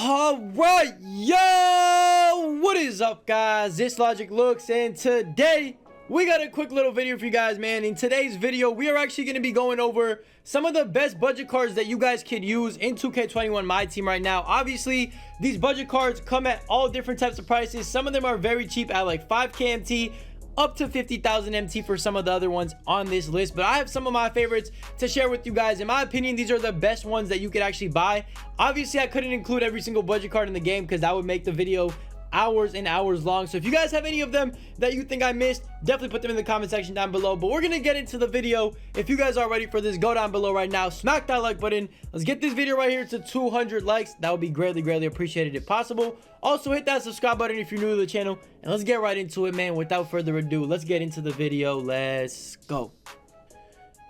Alright, yo, what is up, guys? It's LogicLookss, and today we got a quick little video for you guys, man. In today's video, we are actually going to be going over some of the best budget cards that you guys could use in 2K21 My Team right now. Obviously, these budget cards come at all different types of prices. Some of them are very cheap at like 5k MT, up to 50,000 MT for some of the other ones on this list, but I have some of my favorites to share with you guys. In my opinion, these are the best ones that you could actually buy. Obviously, I couldn't include every single budget card in the game because that would make the video hours and hours long. So if you guys have any of them that you think I missed, definitely put them in the comment section down below. But we're gonna get into the video. If you guys are ready for this, go down below right now, smack that like button. Let's get this video right here to 200 likes. That would be greatly appreciated if possible. Also, hit that subscribe button if you're new to the channel, and let's get right into it, man. Without further ado, let's get into the video. Let's go.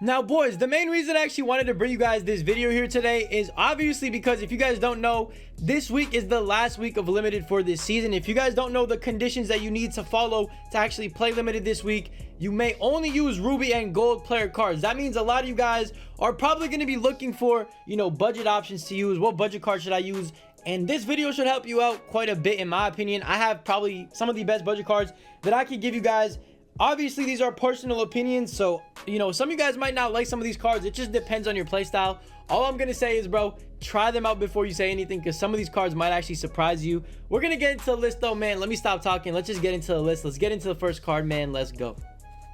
Now, boys, the main reason I actually wanted to bring you guys this video here today is obviously because if you guys don't know, this week is the last week of limited for this season. If you guys don't know the conditions that you need to follow to actually play limited this week, you may only use ruby and gold player cards. That means a lot of you guys are probably going to be looking for, you know, budget options to use. What budget card should I use? And this video should help you out quite a bit, in my opinion. I have probably some of the best budget cards that I could give you guys. Obviously, these are personal opinions, so, you know, some of you guys might not like some of these cards. It just depends on your playstyle. All I'm gonna say is, bro, try them out before you say anything, because some of these cards might actually surprise you. We're gonna get into the list, though, man. Let me stop talking. Let's just get into the list. Let's get into the first card, man. Let's go.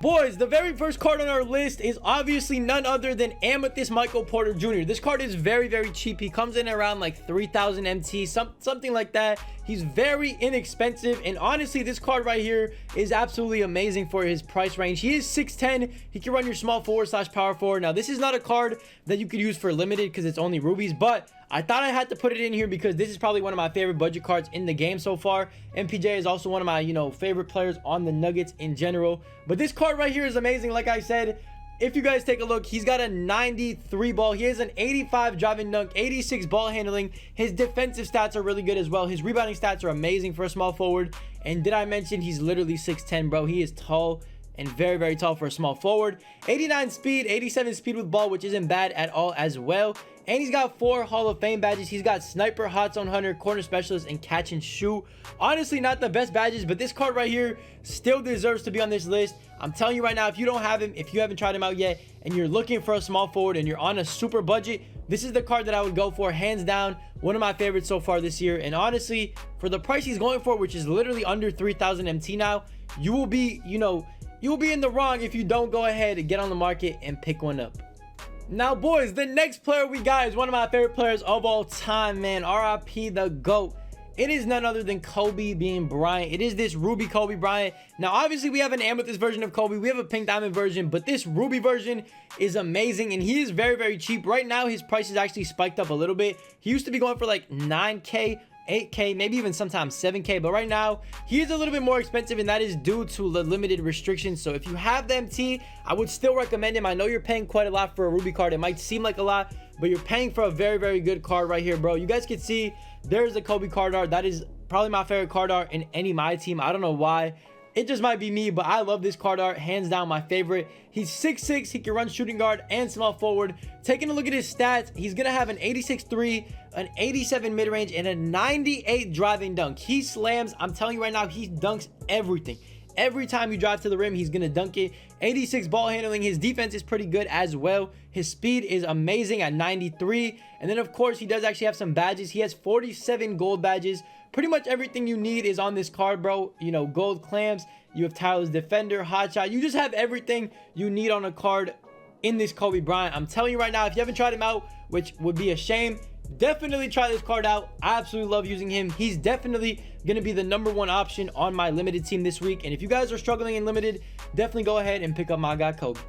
Boys, the very first card on our list is obviously none other than Amethyst Michael Porter Jr. This card is very cheap. He comes in around like 3,000 MT, something like that. He's very inexpensive, and honestly, this card right here is absolutely amazing for his price range. He is 6'10". He can run your small forward / power forward. Now, this is not a card that you could use for limited because it's only rubies, but I thought I had to put it in here because this is probably one of my favorite budget cards in the game so far. MPJ is also one of my, you know, favorite players on the Nuggets in general. But this card right here is amazing. Like I said, if you guys take a look, he's got a 93 ball. He has an 85 drive and dunk, 86 ball handling. His defensive stats are really good as well. His rebounding stats are amazing for a small forward. And did I mention he's literally 6'10", bro? He is tall and very tall for a small forward. 89 speed, 87 speed with ball, which isn't bad at all as well. And he's got 4 Hall of Fame badges. He's got Sniper, Hot Zone Hunter, Corner Specialist, and Catch and Shoot. Honestly, not the best badges, but this card right here still deserves to be on this list. I'm telling you right now, if you don't have him, if you haven't tried him out yet, and you're looking for a small forward and you're on a super budget, this is the card that I would go for, hands down. One of my favorites so far this year. And honestly, for the price he's going for, which is literally under 3,000 MT now, you will be, you know, you'll be in the wrong if you don't go ahead and get on the market and pick one up. Now, boys, the next player we got is one of my favorite players of all time, man. RIP the GOAT. It is none other than Kobe being Bryant. It is this Ruby Kobe Bryant. Now, obviously, we have an Amethyst version of Kobe. We have a Pink Diamond version, but this Ruby version is amazing, and he is very cheap. Right now, his price is actually spiked up a little bit. He used to be going for like 9k, 8k, maybe even sometimes 7k, but right now he is a little bit more expensive, and that is due to the limited restrictions. So if you have the MT, I would still recommend him. I know you're paying quite a lot for a Ruby card. It might seem like a lot, but you're paying for a very good card right here, bro. You guys can see there's a Kobe card art. That is probably my favorite card art in any My Team. I don't know why. It just might be me, but I love this card art. Hands down, my favorite. He's 6'6". He can run shooting guard and small forward. Taking a look at his stats, he's going to have an 86.3, an 87 mid-range, and a 98 driving dunk. He slams. I'm telling you right now, he dunks everything. Every time you drive to the rim, he's going to dunk it. 86 ball handling. His defense is pretty good as well. His speed is amazing at 93. And then, of course, he does actually have some badges. He has 47 gold badges. Pretty much everything you need is on this card, bro. You know, gold clamps. You have tireless defender, hot shot. You just have everything you need on a card in this Kobe Bryant. I'm telling you right now, if you haven't tried him out, which would be a shame, definitely try this card out. I absolutely love using him. He's definitely going to be the #1 option on my limited team this week. And if you guys are struggling in limited, definitely go ahead and pick up my guy Kobe.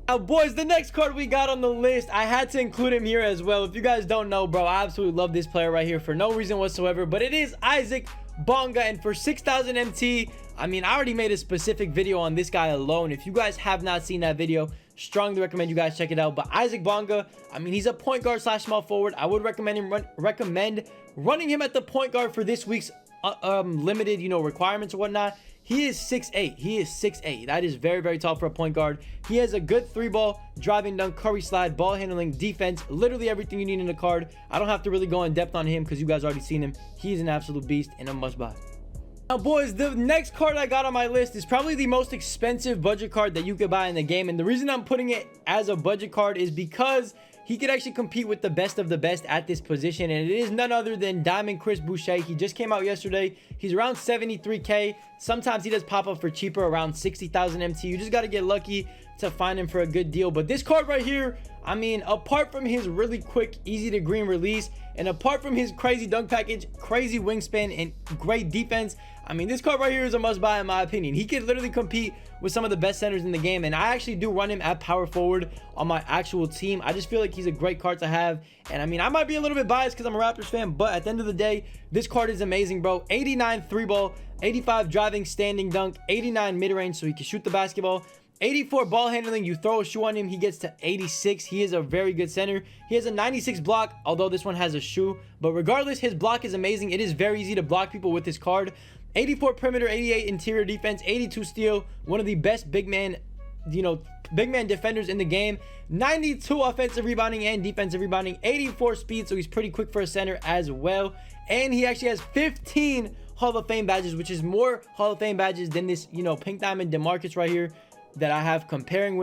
Now, boys, the next card we got on the list, I had to include him here as well. If you guys don't know, bro, I absolutely love this player right here for no reason whatsoever, but it is Isaac Bonga. And for 6,000 MT, I mean, I already made a specific video on this guy alone. If you guys have not seen that video, strongly recommend you guys check it out. But Isaac Bonga, I mean, he's a point guard / small forward. I would recommend running him at the point guard for this week's limited, you know, requirements or whatnot, he is 6'8". He is 6'8". That is very, very tall for a point guard. He has a good 3-ball, driving dunk, curry slide, ball handling, defense, literally everything you need in a card. I don't have to really go in depth on him because you guys already seen him. He's an absolute beast and a must buy. Now, boys, the next card I got on my list is probably the most expensive budget card that you could buy in the game. And the reason I'm putting it as a budget card is because he could actually compete with the best of the best at this position, and it is none other than Diamond Chris Boucher. He just came out yesterday. He's around 73K. Sometimes he does pop up for cheaper, around 60,000 MT. You just got to get lucky to find him for a good deal. But this card right here, I mean, apart from his really quick, easy to green release, and apart from his crazy dunk package, crazy wingspan, and great defense, I mean, this card right here is a must buy in my opinion. He could literally compete with some of the best centers in the game, and I actually do run him at power forward on my actual team. I just feel like he's a great card to have, and I mean, I might be a little bit biased because I'm a Raptors fan, but at the end of the day, this card is amazing, bro. 89 3-ball, 85 driving, standing dunk, 89 mid-range so he can shoot the basketball, 84 ball handling. You throw a shoe on him, he gets to 86. He is a very good center. He has a 96 block, although this one has a shoe, but regardless, his block is amazing. It is very easy to block people with this card. 84 perimeter, 88 interior defense, 82 steal, one of the best big man, you know, big man defenders in the game. 92 offensive rebounding and defensive rebounding, 84 speed, so he's pretty quick for a center as well. And he actually has 15 Hall of Fame badges, which is more Hall of Fame badges than this, you know, pink diamond DeMarcus right here that I have comparing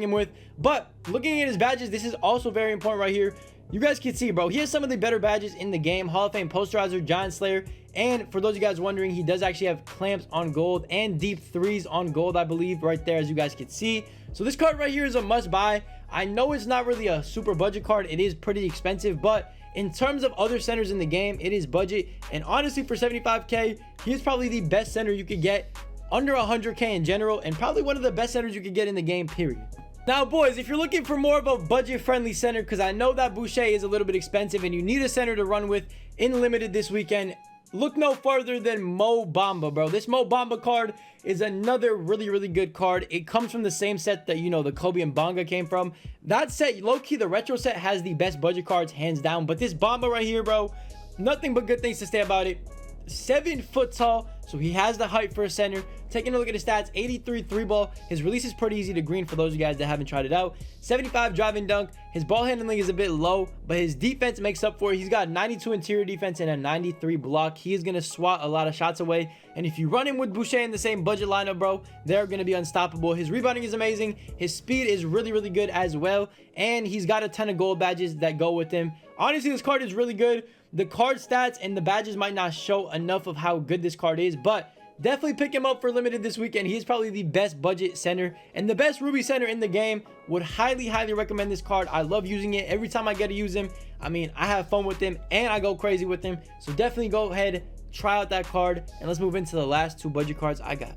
him with. But looking at his badges, this is also very important right here. You guys can see, bro, he has some of the better badges in the game. Hall of Fame posterizer, Giant Slayer, and for those of you guys wondering, he does actually have clamps on gold and deep threes on gold, I believe, right there, as you guys can see. So this card right here is a must buy. I know it's not really a super budget card. It is pretty expensive, but in terms of other centers in the game, it is budget. And honestly, for 75K, he is probably the best center you could get under 100K in general, and probably one of the best centers you could get in the game, period. Now, boys, if you're looking for more of a budget-friendly center, because I know that Boucher is a little bit expensive and you need a center to run with in limited this weekend, look no further than Mo Bamba, bro. This Mo Bamba card is another really, really good card. It comes from the same set that, you know, the Kobe and Bonga came from. That set, low-key, the retro set has the best budget cards, hands down. But this Bamba right here, bro, nothing but good things to say about it. 7 foot tall, so he has the height for a center. Taking a look at his stats, 83 3-ball. His release is pretty easy to green for those of you guys that haven't tried it out. 75 driving dunk. His ball handling is a bit low, but his defense makes up for it. He's got 92 interior defense and a 93 block. He is going to swat a lot of shots away. And if you run him with Boucher in the same budget lineup, bro, they're going to be unstoppable. His rebounding is amazing. His speed is really, really good as well. And he's got a ton of gold badges that go with him. Honestly, this card is really good. The card stats and the badges might not show enough of how good this card is, but definitely pick him up for limited this weekend. He's probably the best budget center and the best Ruby center in the game. Would highly, highly recommend this card. I love using it. Every time I get to use him, I mean, I have fun with him and I go crazy with him. So definitely go ahead, try out that card, and let's move into the last 2 budget cards I got.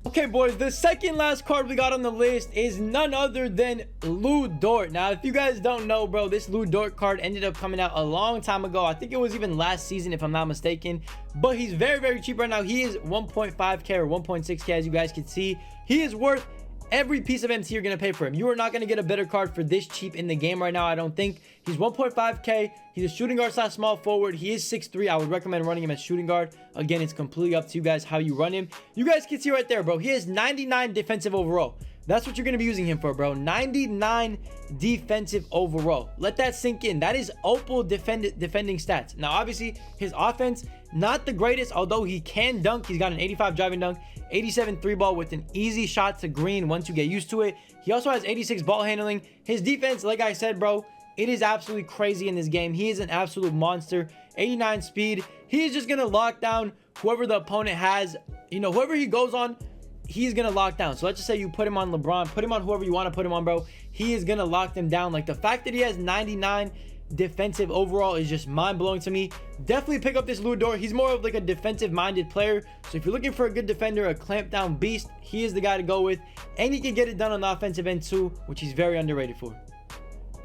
Okay, boys, the second last card we got on the list is none other than Lu Dort. Now, if you guys don't know, bro, this Lu Dort card ended up coming out a long time ago. I think it was even last season, if I'm not mistaken. But he's very, very cheap right now. He is 1.5K or 1.6K, as you guys can see. He is worth every piece of MT you're going to pay for him. You are not going to get a better card for this cheap in the game right now, I don't think. He's 1.5K. He's a shooting guard / small forward. He is 6'3". I would recommend running him as shooting guard. Again, it's completely up to you guys how you run him. You guys can see right there, bro. He has 99 defensive overall. That's what you're going to be using him for, bro. 99 defensive overall. Let that sink in. That is Opal defending stats. Now, obviously, his offense, not the greatest, although he can dunk. He's got an 85 driving dunk, 87 3-ball with an easy shot to green once you get used to it. He also has 86 ball handling. His defense, like I said, bro, it is absolutely crazy in this game. He is an absolute monster. 89 speed. He is just going to lock down whoever the opponent has. You know, whoever he goes on, he's gonna lock down. So let's just say you put him on LeBron, put him on whoever you want to put him on, bro. He is gonna lock them down. Like, the fact that he has 99 defensive overall is just mind-blowing to me. Definitely pick up this Lu Dort. He's more of like a defensive minded player, so if you're looking for a good defender, a clamp down beast, he is the guy to go with. And he can get it done on the offensive end too, which he's very underrated for.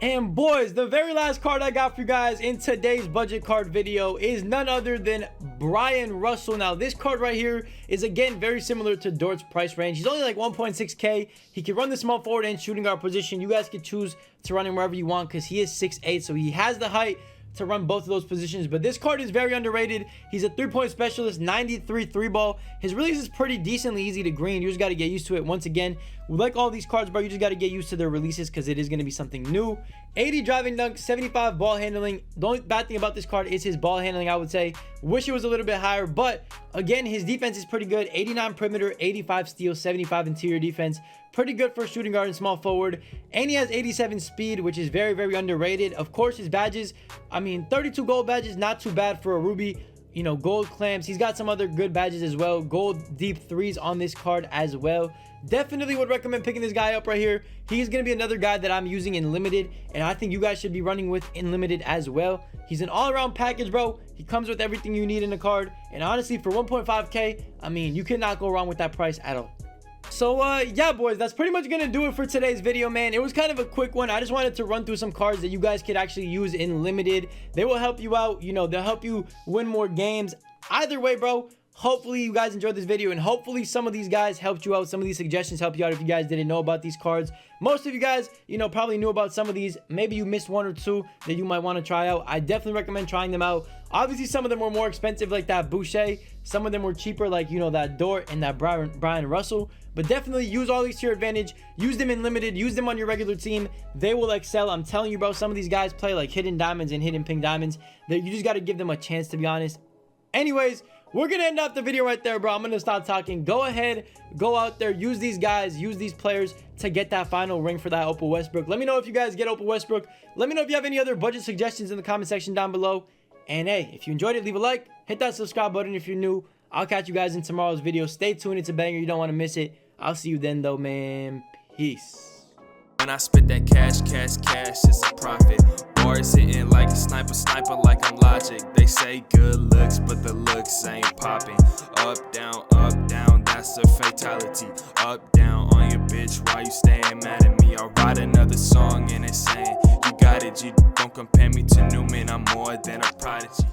And boys, the very last card I got for you guys in today's budget card video is none other than Brian Russell. Now, this card right here is, again, very similar to Dort's price range. He's only like 1.6K. He can run the small forward and shooting guard position. You guys can choose to run him wherever you want because he is 6'8", so he has the height to run both of those positions. But this card is very underrated. He's a 3-point specialist, 93 3-ball. His release is pretty decently easy to green. You just got to get used to it. Once again, like all these cards, bro, you just got to get used to their releases because it is going to be something new. 80 driving dunk, 75 ball handling. The only bad thing about this card is his ball handling, I would say. Wish it was a little bit higher, but again, his defense is pretty good. 89 perimeter, 85 steal, 75 interior defense. Pretty good for shooting guard and small forward. And he has 87 speed, which is very, very underrated. Of course, his badges, I mean, 32 gold badges, not too bad for a Ruby. You know, gold clamps. He's got some other good badges as well. Gold deep threes on this card as well. Definitely would recommend picking this guy up right here. He's going to be another guy that I'm using in limited, and I think you guys should be running with in limited as well. He's an all-around package, bro. He comes with everything you need in a card, and honestly, for 1.5k, I mean, you cannot go wrong with that price at all. So yeah, boys, that's pretty much gonna do it for today's video, man. It was kind of a quick one. I just wanted to run through some cards that you guys could actually use in limited. They will help you out, you know, they'll help you win more games. Either way, bro, hopefully you guys enjoyed this video, and hopefully some of these guys helped you out. Some of these suggestions helped you out if you guys didn't know about these cards. Most of you guys, you know, probably knew about some of these. Maybe you missed one or two that you might want to try out. I definitely recommend trying them out. Obviously, some of them were more expensive, like that Boucher. Some of them were cheaper, like, you know, that Dort and that Brian Russell. But definitely use all these to your advantage. Use them in limited. Use them on your regular team. They will excel. I'm telling you, bro, some of these guys play like hidden diamonds and hidden pink diamonds. You just got to give them a chance, to be honest. Anyways, we're going to end off the video right there, bro. I'm going to stop talking. Go ahead. Go out there. Use these guys. Use these players to get that final ring for that Opal Westbrook. Let me know if you guys get Opal Westbrook. Let me know if you have any other budget suggestions in the comment section down below. And hey, if you enjoyed it, leave a like. Hit that subscribe button if you're new. I'll catch you guys in tomorrow's video. Stay tuned. It's a banger. You don't want to miss it. I'll see you then, though, man. Peace. When I spit that cash, it's a profit. Boys hitting like a sniper like I'm Logic. They say good looks, but the looks ain't popping. Up, down, that's a fatality. Up, down on your bitch, why you staying mad at me? I'll write another song and it's saying, you got it, G. Don't compare me to Newman, I'm more than a prodigy.